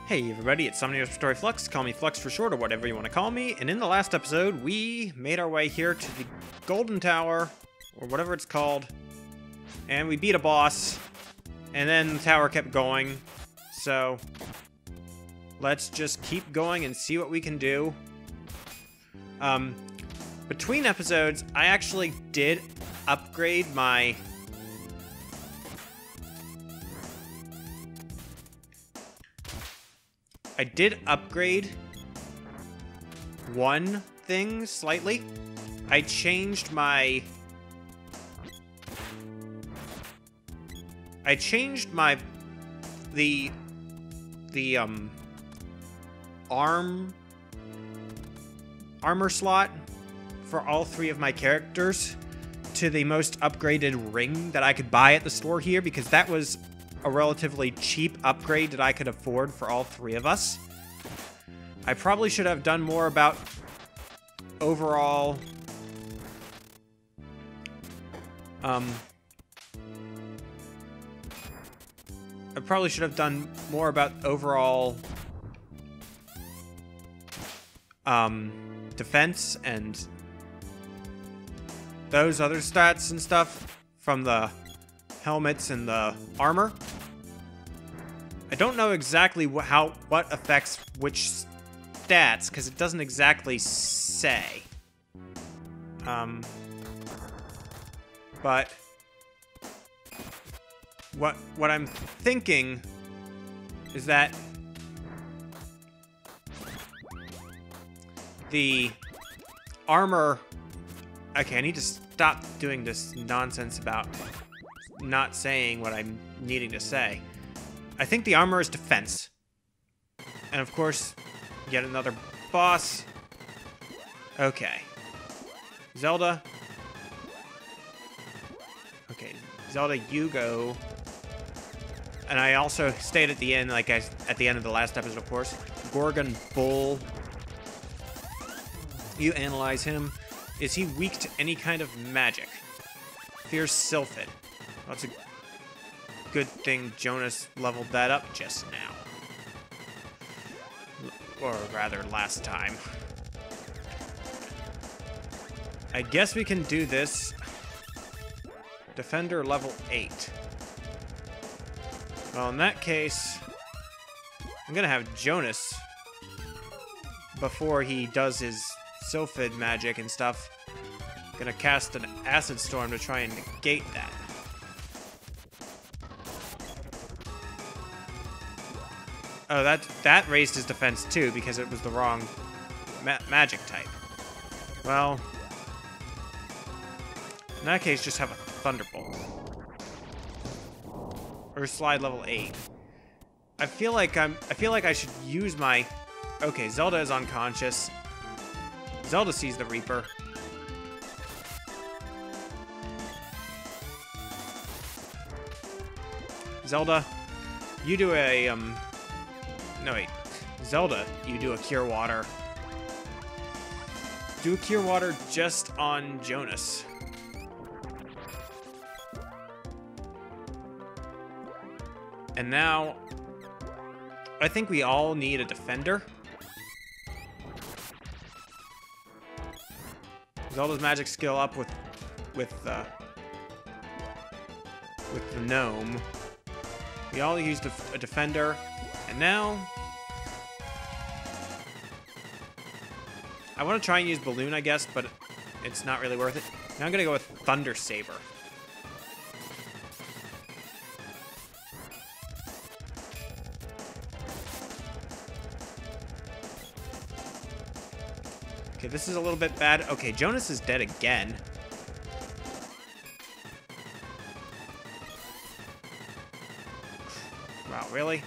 Hey everybody, it's Somnius Story Flux. Call me Flux for short or whatever you want to call me. And in the last episode, we made our way here to the Golden Tower, or whatever it's called. And we beat a boss. And then the tower kept going. So, let's just keep going and see what we can do. Between episodes, I actually did upgrade my... I did upgrade one thing slightly. I changed my... the armor slot for all three of my characters to the most upgraded ring that I could buy at the store here, because that was a relatively cheap upgrade that I could afford for all three of us. I probably should have done more about overall I probably should have done more about overall defense and those other stats and stuff from the helmets and the armor. I don't know exactly what affects which stats, because it doesn't exactly say. But what I'm thinking is that the armor... Okay, I need to stop doing this nonsense about not saying what I'm needing to say. I think the armor is defense. And of course, yet another boss. Okay. Zelda. Okay, Zelda, you go. And I also stayed at the end, like at the end of the last episode, of course. Gorgon Bull. You analyze him. Is he weak to any kind of magic? Fierce Sylphid. That's a good thing Jonas leveled that up just now. Or rather, last time. I guess we can do this. Defender level 8. Well, in that case, I'm gonna have Jonas, before he does his Sylphid magic and stuff, gonna cast an Acid Storm to try and negate that. Oh, that raised his defense too, because it was the wrong magic type. Well, in that case, just have a Thunderbolt. Or slide level 8. I feel like I should use my... Okay, Zelda is unconscious. Zelda sees the Reaper. Zelda, you do a, no, wait. Zelda, you do a Cure Water. Do a Cure Water just on Jonas. And now, I think we all need a defender. Zelda's magic skill up with the gnome. We all used a defender, and now I want to try and use Balloon, I guess, but it's not really worth it. Now I'm gonna go with Thunder Saber. Okay, this is a little bit bad. Okay, Jonas is dead again. Wow, really?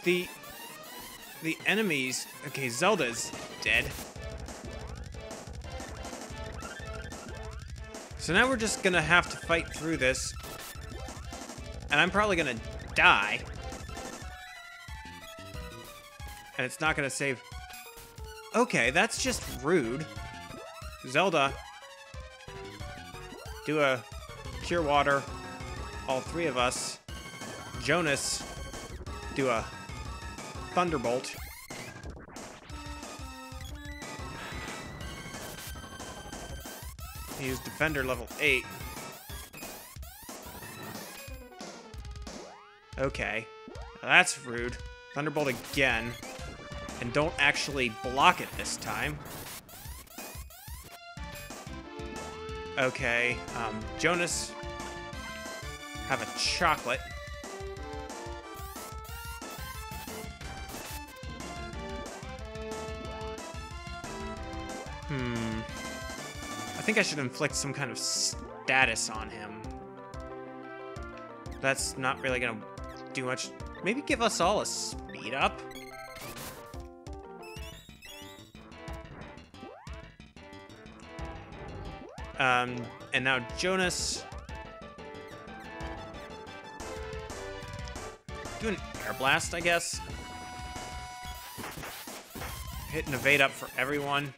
The enemies... Okay, Zelda's dead. So now we're just gonna have to fight through this. And I'm probably gonna die. And it's not gonna save... Okay, that's just rude. Zelda, do a Cure Water, all three of us. Jonas, do a Thunderbolt. Use Defender level 8. Okay. Now that's rude. Thunderbolt again. And don't actually block it this time. Okay. Jonas. Have a chocolate. I think I should inflict some kind of status on him. That's not really gonna do much. Maybe give us all a speed up? And now Jonas. Do an Air Blast, I guess. Hit and evade up for everyone.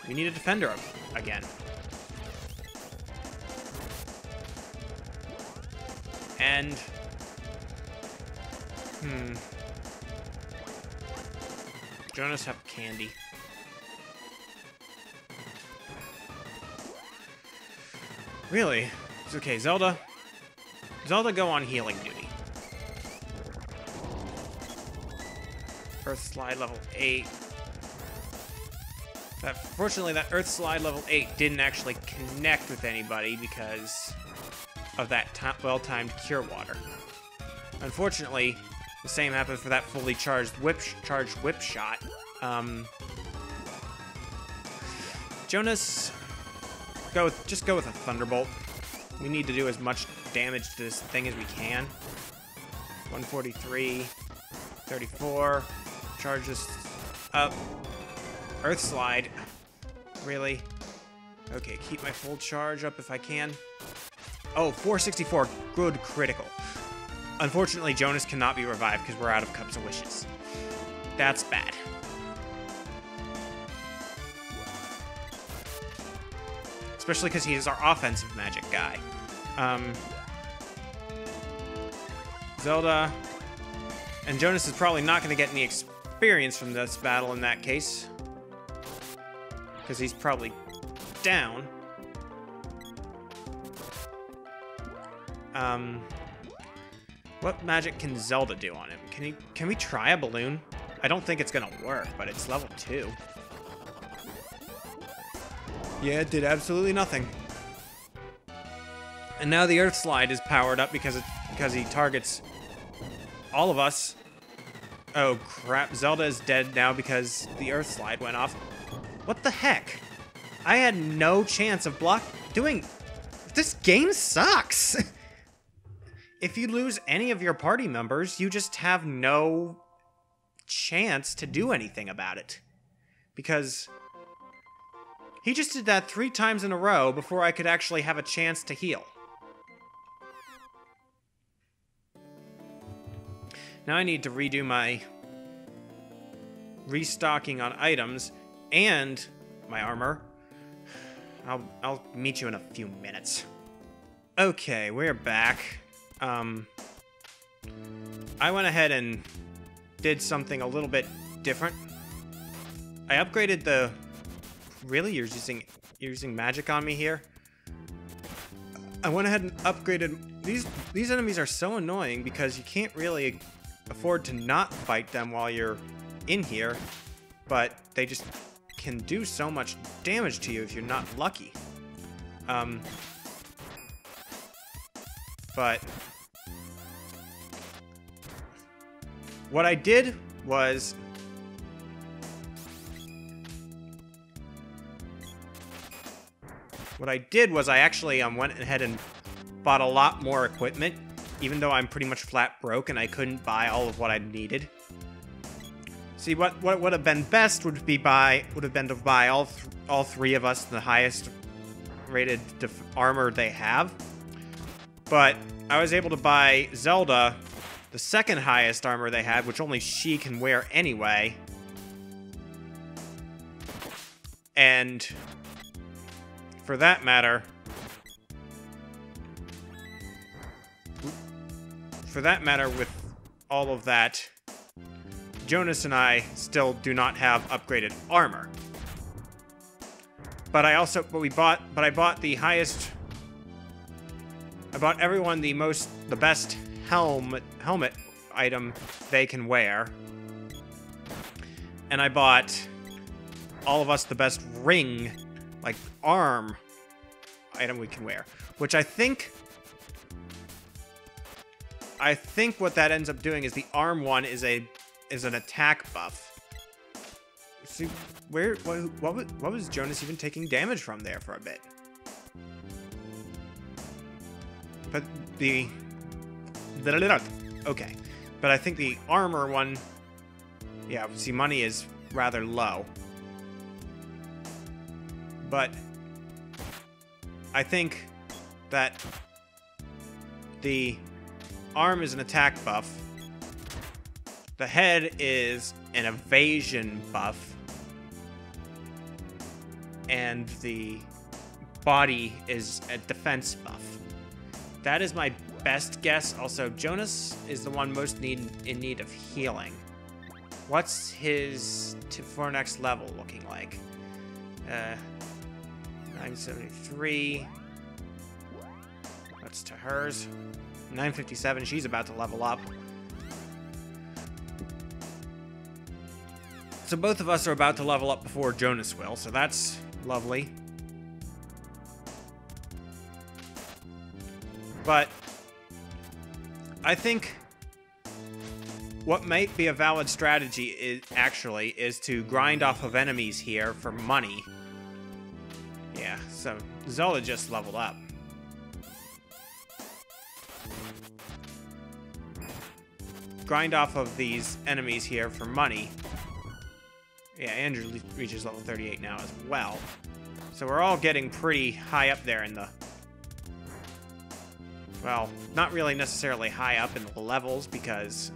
We need a defender up again. And... Jonas have candy. Really? It's okay, Zelda. Zelda, go on healing duty. Earth Slide level 8. Fortunately, that Earth Slide level 8 didn't actually connect with anybody because of that well-timed Cure Water. Unfortunately, the same happened for that fully charged whip shot. Jonas, just go with a Thunderbolt. We need to do as much damage to this thing as we can. 143, 34, charge this up. Earth Slide. Really? Okay, keep my full charge up if I can. Oh, 464. Good critical. Unfortunately, Jonas cannot be revived because we're out of Cups of Wishes. That's bad. Especially because he is our offensive magic guy. Zelda. And Jonas is probably not going to get any experience from this battle in that case. Because he's probably down. What magic can Zelda do on him? Can we try a balloon? I don't think it's gonna work, but it's level 2. Yeah, it did absolutely nothing. And now the Earth Slide is powered up because he targets all of us. Oh crap, Zelda is dead now because the Earth Slide went off. What the heck? I had no chance of doing... This game sucks! If you lose any of your party members, you just have no chance to do anything about it. Because he just did that 3 times in a row before I could actually have a chance to heal. Now I need to redo my restocking on items and my armor. I'll meet you in a few minutes. Okay, we're back. I went ahead and did something a little bit different. I upgraded the... Really? You're using magic on me here? I went ahead and upgraded... These enemies are so annoying because you can't really afford to not fight them while you're in here, but they just can do so much damage to you if you're not lucky. But what I did was I actually went ahead and bought a lot more equipment, even though I'm pretty much flat broke and I couldn't buy all of what I needed. See, what would have been best would have been to buy all 3 of us the highest rated armor they have. But I was able to buy Zelda the 2nd highest armor they had, which only she can wear anyway. And for that matter, for that matter, with all of that, Jonas and I still do not have upgraded armor. But I bought the highest. I bought everyone the best helmet item they can wear. And I bought all of us the best ring, like arm item we can wear. Which I think what that ends up doing is the arm one is an attack buff. See, what was Jonas even taking damage from there for a bit? But okay. But I think the armor one, yeah, see, money is rather low. But I think that the arm is an attack buff. The head is an evasion buff. And the body is a defense buff. That is my best guess. Also, Jonas is the one most in need of healing. What's his for next level looking like? 973. What's to hers? 957. She's about to level up. So both of us are about to level up before Jonas will, so that's lovely. But I think what might be a valid strategy is to grind off of enemies here for money. Yeah, so Zelda just leveled up. Grind off of these enemies here for money. Yeah, Andrew reaches level 38 now as well. So we're all getting pretty high up there in the... Well, not really necessarily high up in the levels, because...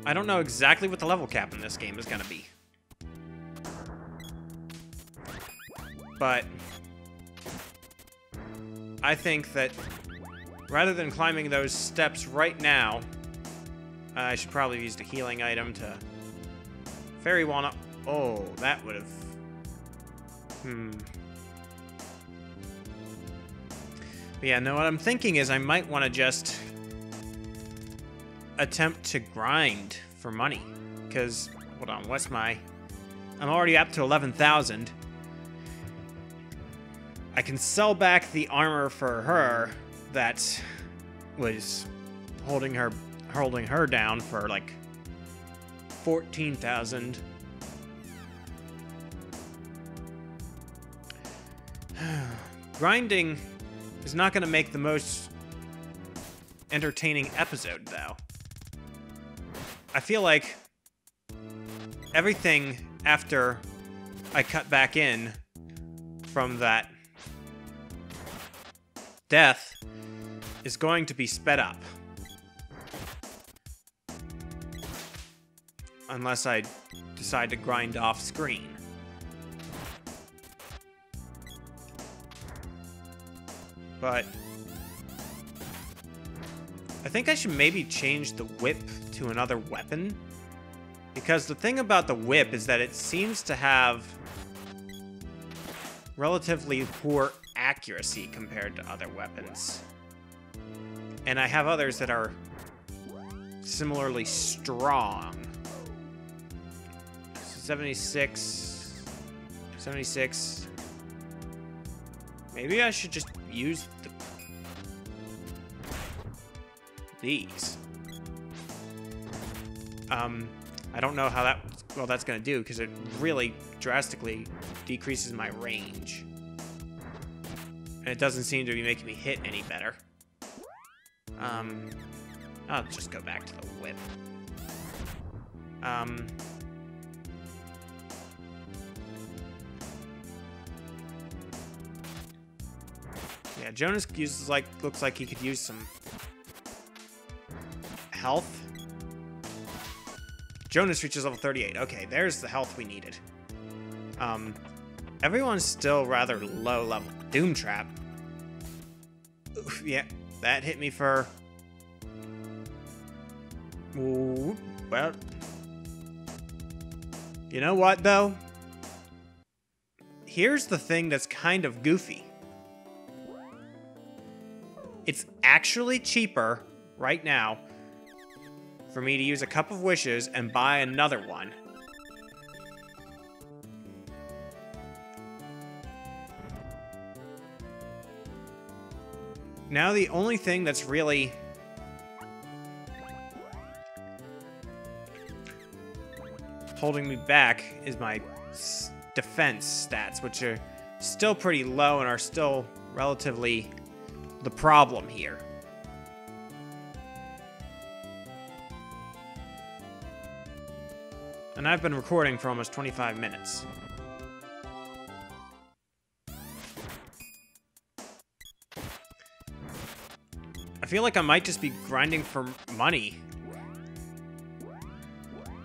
I don't know exactly what the level cap in this game is going to be. But... I think that rather than climbing those steps right now, I should probably have used a healing item to... Fairy Walnut... Oh, that would have... But yeah, no, what I'm thinking is I might want to just attempt to grind for money. Because, hold on, what's my... I'm already up to 11,000. I can sell back the armor for her that was holding her down for like 14,000. Grinding is not going to make the most entertaining episode, though. I feel like everything after I cut back in from that death is going to be sped up. Unless I decide to grind off screen. But I think I should maybe change the whip to another weapon. Because the thing about the whip is that it seems to have relatively poor accuracy compared to other weapons. And I have others that are similarly strong. 76. 76. Maybe I should just use these. I don't know how that's gonna do, because it really drastically decreases my range. And it doesn't seem to be making me hit any better. I'll just go back to the whip. Yeah, Jonas looks like he could use some health. Jonas reaches level 38. Okay, there's the health we needed. Everyone's still rather low level. Doomtrap. Oof, yeah, that hit me for... Ooh, well... You know what, though? Here's the thing that's kind of goofy. It's actually cheaper right now for me to use a Cup of Wishes and buy another one. Now the only thing that's really holding me back is my defense stats, which are still pretty low and are still relatively the problem here. And I've been recording for almost 25 minutes. I feel like I might just be grinding for money.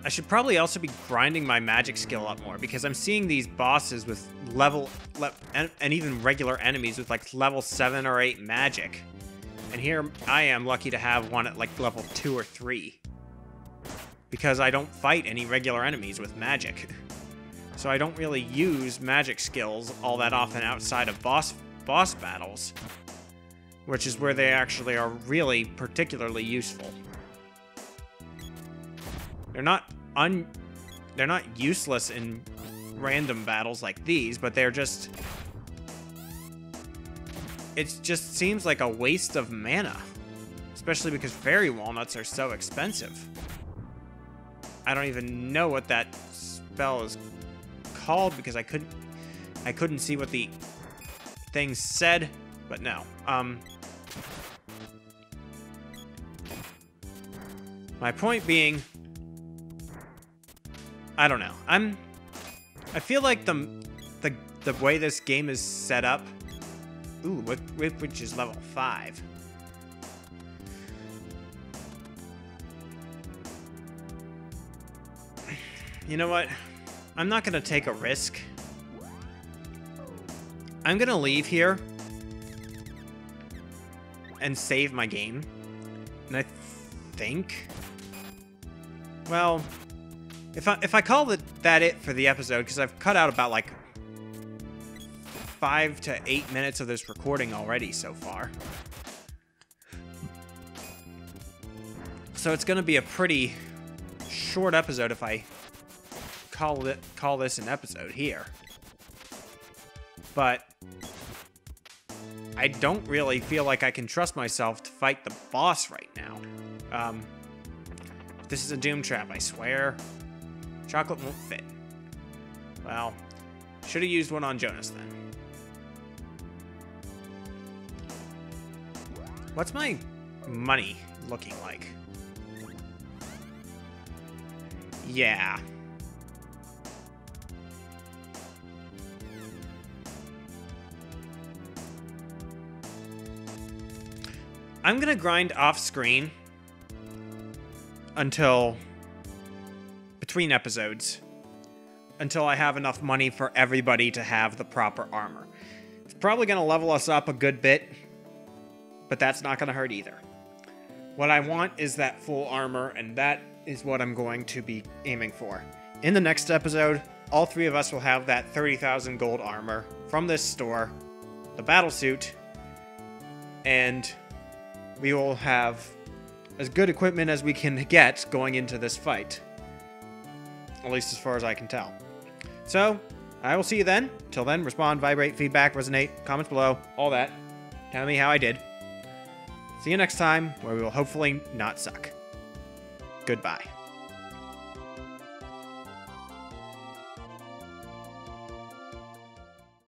I should probably also be grinding my magic skill up more, because I'm seeing these bosses with and even regular enemies with like level 7 or 8 magic. And here I am lucky to have one at like level 2 or 3. Because I don't fight any regular enemies with magic. So I don't really use magic skills all that often outside of boss battles. Which is where they actually are really particularly useful. They're not useless in random battles like these, but they're just... It just seems like a waste of mana. Especially because fairy walnuts are so expensive. I don't even know what that spell is called because I couldn't see what the thing said, but no. My point being, I don't know. I feel like the way this game is set up. Ooh, which is level 5. You know what? I'm not gonna take a risk. I'm gonna leave here and save my game. And I think, well, if I call that it for the episode, because I've cut out about like 5 to 8 minutes of this recording already so far. So it's gonna be a pretty short episode if I call this an episode here. But I don't really feel like I can trust myself to fight the boss right now. This is a doom trap, I swear. Chocolate won't fit. Well, should have used one on Jonas then. What's my money looking like? Yeah. I'm gonna grind off screen until between episodes until I have enough money for everybody to have the proper armor. It's probably gonna level us up a good bit, but that's not gonna hurt either. What I want is that full armor, and that is what I'm going to be aiming for. In the next episode, all 3 of us will have that 30,000 gold armor from this store, the battle suit, and we will have as good equipment as we can get going into this fight. At least as far as I can tell. So, I will see you then. Till then, respond, vibrate, feedback, resonate, comments below, all that. Tell me how I did. See you next time, where we will hopefully not suck. Goodbye.